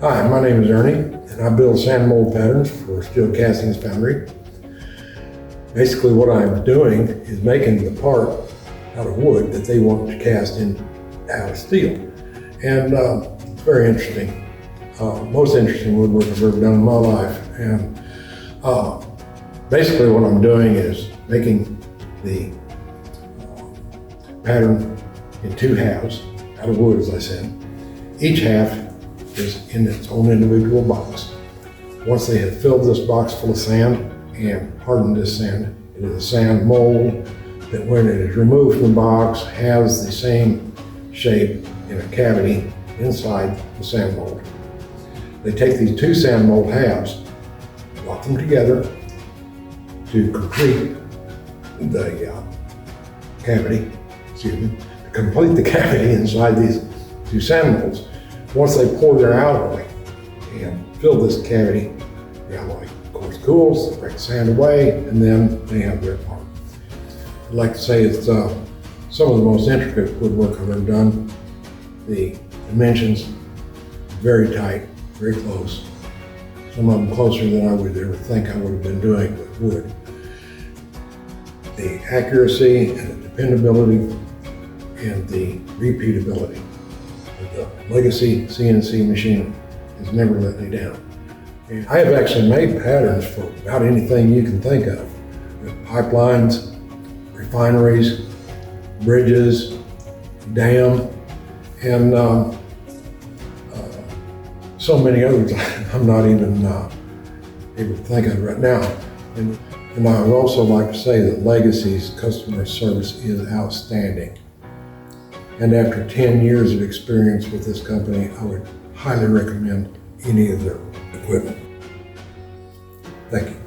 Hi, my name is Ernie, and I build sand mold patterns for Steel Castings Foundry. Basically what I'm doing is making the part out of wood that they want to cast in out of steel. And it's very interesting. Most interesting woodwork I've ever done in my life. And basically what I'm doing is making the pattern in two halves out of wood, as I said. Each half is in its own individual box. Once they have filled this box full of sand and hardened this sand, it is a sand mold that when it is removed from the box has the same shape in a cavity inside the sand mold. They take these two sand mold halves, lock them together to complete the cavity, to complete the cavity inside these two sand molds. Once they pour their alloy and fill this cavity, the alloy of course cools, they break the sand away, and then they have their part. I'd like to say it's some of the most intricate woodwork I've ever done. The dimensions very tight, very close. Some of them closer than I would ever think I would have been doing with wood. The accuracy and the dependability and the repeatability. The Legacy CNC machine has never let me down. And I have actually made patterns for about anything you can think of. Pipelines, refineries, bridges, dam, and so many others I'm not even able to think of right now. And I would also like to say that Legacy's customer service is outstanding. And after 10 years of experience with this company, I would highly recommend any of their equipment. Thank you.